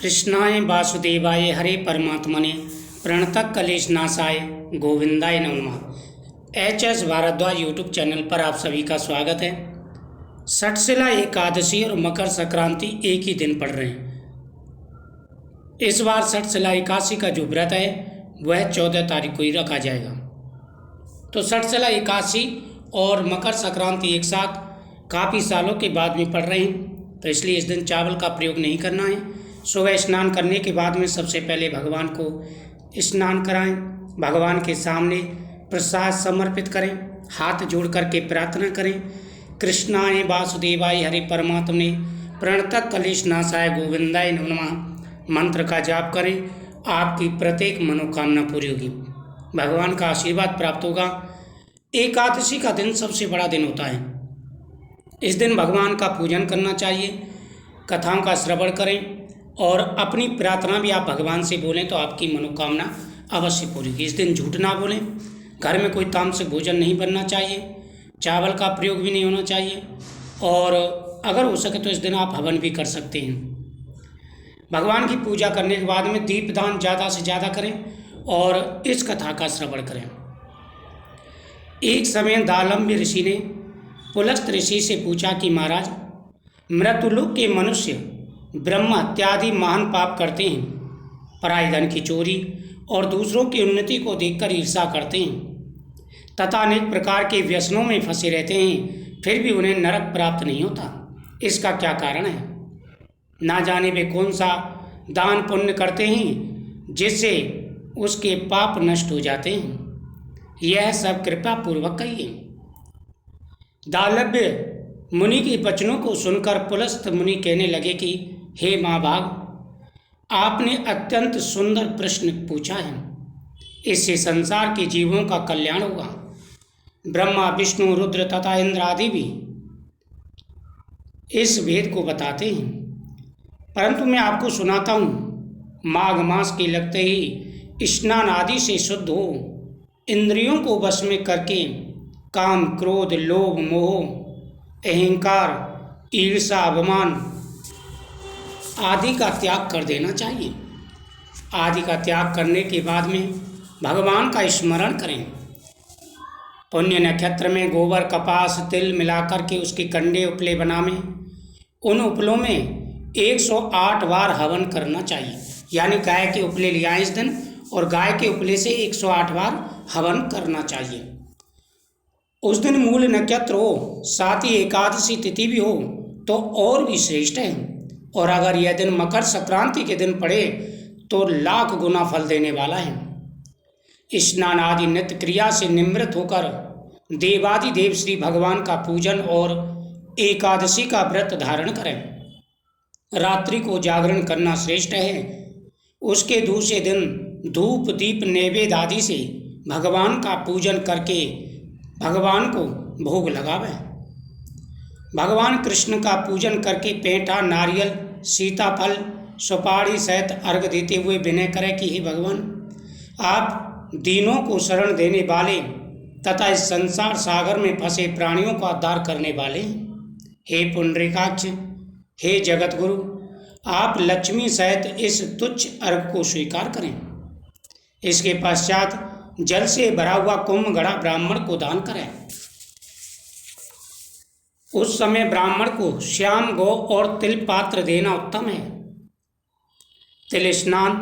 कृष्णाय वासुदेवाय हरे परमात्मने प्रणतः क्लेशनाशाय गोविंदाय नमः। एच.एस. भारद्वाज यूट्यूब चैनल पर आप सभी का स्वागत है। सठशिला एकादशी और मकर संक्रांति एक ही दिन पड़ रहे हैं। इस बार सठशिला एकादशी का जो व्रत है वह 14 तारीख को ही रखा जाएगा। तो सठशिला एकादशी और मकर संक्रांति एक साथ काफ़ी सालों के बाद में पड़ रहे हैं, तो इसलिए इस दिन चावल का प्रयोग नहीं करना है। सुबह स्नान करने के बाद में सबसे पहले भगवान को स्नान कराएं, भगवान के सामने प्रसाद समर्पित करें, हाथ जोड़ करके प्रार्थना करें। कृष्णाय वासुदेवाय हरे परमात्मने प्रणतः क्लेशनाशाय गोविंदाय नमः मंत्र का जाप करें। आपकी प्रत्येक मनोकामना पूरी होगी, भगवान का आशीर्वाद प्राप्त होगा। एकादशी का दिन सबसे बड़ा दिन होता है। इस दिन भगवान का पूजन करना चाहिए, कथाओं का श्रवण करें और अपनी प्रार्थना भी आप भगवान से बोलें तो आपकी मनोकामना अवश्य पूरी होगी। इस दिन झूठ ना बोलें, घर में कोई तामसिक भोजन नहीं बनना चाहिए, चावल का प्रयोग भी नहीं होना चाहिए और अगर हो सके तो इस दिन आप हवन भी कर सकते हैं। भगवान की पूजा करने के बाद में दीपदान ज़्यादा से ज़्यादा करें और इस कथा का श्रवण करें। एक समय दालम्य ऋषि ने पुलस्त ऋषि से पूछा कि महाराज, मृत्युलोक के मनुष्य ब्रह्म इत्यादि महान पाप करते हैं, पराय धन की चोरी और दूसरों की उन्नति को देखकर ईर्ष्या करते हैं तथा अनेक प्रकार के व्यसनों में फंसे रहते हैं, फिर भी उन्हें नरक प्राप्त नहीं होता। इसका क्या कारण है? ना जाने वे कौन सा दान पुण्य करते हैं जिससे उसके पाप नष्ट हो जाते हैं। यह सब कृपा पूर्वक कहिए। दालव्य मुनि के वचनों को सुनकर पुलस्त मुनि कहने लगे कि हे महाभाग, आपने अत्यंत सुंदर प्रश्न पूछा है। इससे संसार के जीवों का कल्याण होगा। ब्रह्मा, विष्णु, रुद्र तथा इंद्र आदि भी इस वेद को बताते हैं, परंतु मैं आपको सुनाता हूँ। माघ मास के लगते ही स्नान आदि से शुद्ध हो, इंद्रियों को वश में करके काम, क्रोध, लोभ, मोह, अहंकार, ईर्ष्या, अभिमान आदि का त्याग कर देना चाहिए। आदि का त्याग करने के बाद में भगवान का स्मरण करें। पुण्य नक्षत्र में गोबर, कपास, तिल मिलाकर के उसके कंडे उपले बनावें। उन उपलों में 108 बार हवन करना चाहिए, यानी गाय के उपले ले आएं इस दिन और गाय के उपले से 108 बार हवन करना चाहिए। उस दिन मूल नक्षत्र हो, साथ ही एकादशी तिथि भी हो तो और भी श्रेष्ठ है। और अगर यह दिन मकर संक्रांति के दिन पड़े तो लाख गुना फल देने वाला है। स्नान आदि नित्य क्रिया से निवृत्त होकर देवादिदेव श्री भगवान का पूजन और एकादशी का व्रत धारण करें। रात्रि को जागरण करना श्रेष्ठ है। उसके दूसरे दिन धूप, दीप, नैवेद्य आदि से भगवान का पूजन करके भगवान को भोग लगावें। भगवान कृष्ण का पूजन करके पेंटा, नारियल, सीताफल, सुपारी सहित अर्घ देते हुए विनय करें कि हे भगवान, आप दीनों को शरण देने वाले तथा इस संसार सागर में फंसे प्राणियों का उद्धार करने वाले। हे पुंडरीकाक्ष, हे जगत गुरु, आप लक्ष्मी सहित इस तुच्छ अर्घ को स्वीकार करें। इसके पश्चात जल से भरा हुआ कुंभ घड़ा ब्राह्मण को दान करें। उस समय ब्राह्मण को श्याम गौ और तिल पात्र देना उत्तम है। तिल स्नान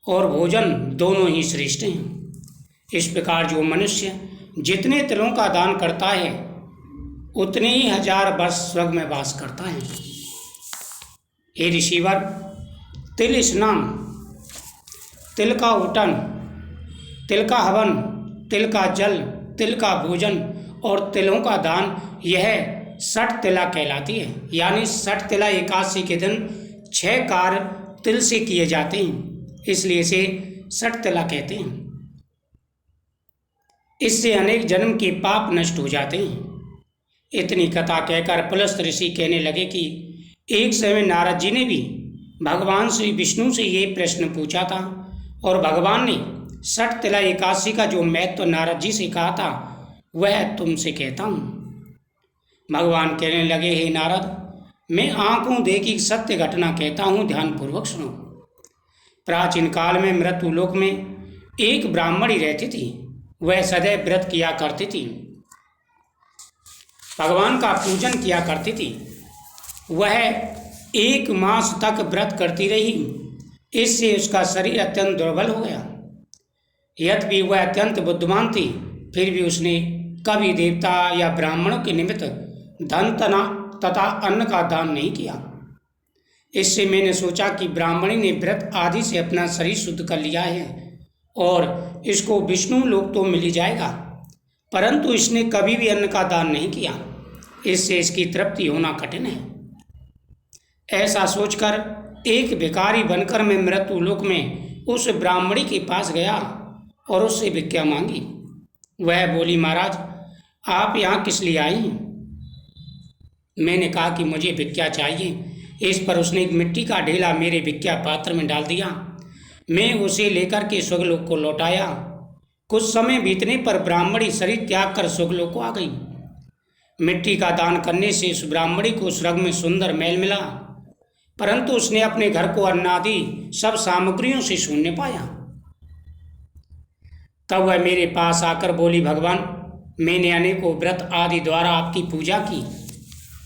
और भोजन दोनों ही श्रेष्ठ हैं। इस प्रकार जो मनुष्य जितने तिलों का दान करता है उतने ही 1000 वर्ष स्वर्ग में वास करता है। हे ऋषिवर, तिल स्नान, तिल का उटन, तिल का हवन, तिल का जल, तिल का भोजन और तिलों का दान, यह सठ तिला कहलाती है। यानी सठ तिला एकादशी के दिन 6 कार्य तिल से किए जाते हैं, इसलिए इसे सठ तिला कहते हैं। इससे अनेक जन्म के पाप नष्ट हो जाते हैं। इतनी कथा कहकर पुलस्त ऋषि कहने लगे कि एक समय नारद जी ने भी भगवान श्री विष्णु से ये प्रश्न पूछा था और भगवान ने सठ तिला एकादशी का जो महत्व नारद जी से कहा था वह तुमसे कहता हूँ। भगवान कहने लगे, हे नारद, मैं आंखों देखी सत्य घटना कहता हूँ, ध्यानपूर्वक सुनो। प्राचीन काल में मृत्युलोक में एक ब्राह्मणी रहती थी। वह सदैव व्रत किया करती थी, भगवान का पूजन किया करती थी। वह 1 मास तक व्रत करती रही। इससे उसका शरीर अत्यंत दुर्बल हो गया। यद्यपि वह अत्यंत बुद्धिमान थी, फिर भी उसने कभी देवता या ब्राह्मणों के निमित्त धन तथा अन्न का दान नहीं किया। इससे मैंने सोचा कि ब्राह्मणी ने व्रत आदि से अपना शरीर शुद्ध कर लिया है और इसको विष्णु लोक तो मिल ही जाएगा, परंतु इसने कभी भी अन्न का दान नहीं किया। इससे इसकी तृप्ति होना कठिन है। ऐसा सोचकर एक भिखारी बनकर मैं मृत्युलोक में उस ब्राह्मणी के पास गया और उससे भिक्षा मांगी। वह बोली, महाराज आप यहाँ किस लिए आई हैं? मैंने कहा कि मुझे भिक्षा चाहिए। इस पर उसने एक मिट्टी का ढेला मेरे भिक्षा पात्र में डाल दिया। मैं उसे लेकर के स्वर्गलोक को लौट आया। कुछ समय बीतने पर ब्राह्मणी शरीर त्याग कर स्वर्गलोक को आ गई। मिट्टी का दान करने से उस ब्राह्मणी को स्वर्ग में सुंदर महल मिला, परंतु उसने अपने घर को अन्न आदि सब सामग्रियों से शून्य पाया। तब वह मेरे पास आकर बोली, भगवान मैंने अनेकों व्रत आदि द्वारा आपकी पूजा की,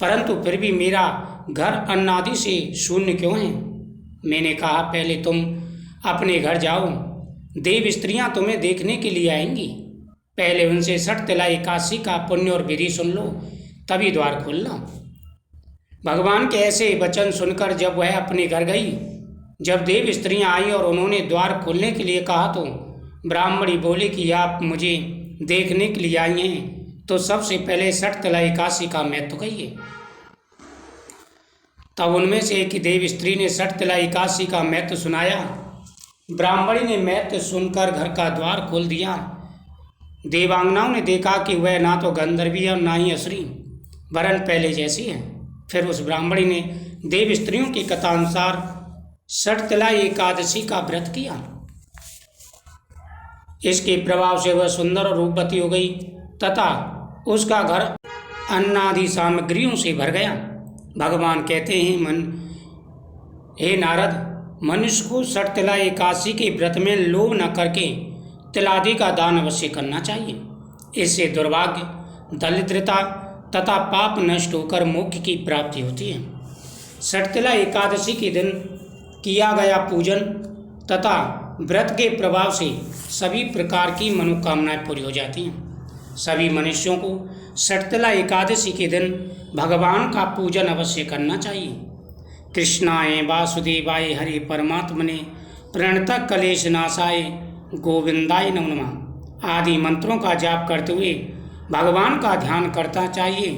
परंतु फिर भी मेरा घर अन्न आदि से शून्य क्यों है? मैंने कहा, पहले तुम अपने घर जाओ, देव स्त्रियां तुम्हें देखने के लिए आएंगी। पहले उनसे 60 तिला एकादशी का पुण्य और विधि सुन लो, तभी द्वार खोलना। भगवान के ऐसे वचन सुनकर जब वह अपने घर गई, जब देव स्त्रियां आई और उन्होंने द्वार खोलने के लिए कहा तो ब्राह्मणी बोली कि आप मुझे देखने के लिए आई हैं, तो सबसे पहले 60 तिला एकादशी का महत्व कहिए। तब उनमें से एक देव स्त्री ने 60 तिला एकादशी का महत्व सुनाया। ब्राह्मणी ने महत्व सुनकर घर का द्वार खोल दिया। देवांगनाओं ने देखा कि वह ना तो गंधर्वी है और ना ही असुरी, वरन पहले जैसी है। फिर उस ब्राह्मणी ने देव स्त्रियों की कथानुसार 60 तिला एकादशी का व्रत किया। इसके प्रभाव से वह सुंदर और रूपवती हो गई तथा उसका घर अन्न आदि सामग्रियों से भर गया। भगवान कहते हैं, हे नारद, मनुष्य को 60 तिला एकादशी के व्रत में लोभ न करके तिलादि का दान अवश्य करना चाहिए। इससे दुर्भाग्य, दरिद्रता तथा पाप नष्ट होकर मोक्ष की प्राप्ति होती है। 60 तिला एकादशी के दिन किया गया पूजन तथा व्रत के प्रभाव से सभी प्रकार की मनोकामनाएं पूरी हो जाती हैं। सभी मनुष्यों को 60 तिला एकादशी के दिन भगवान का पूजन अवश्य करना चाहिए। कृष्णाय वासुदेवाय हरि परमात्मने प्रणतः कलेश नाशाय गोविंदाय नमो नमः आदि मंत्रों का जाप करते हुए भगवान का ध्यान करना चाहिए।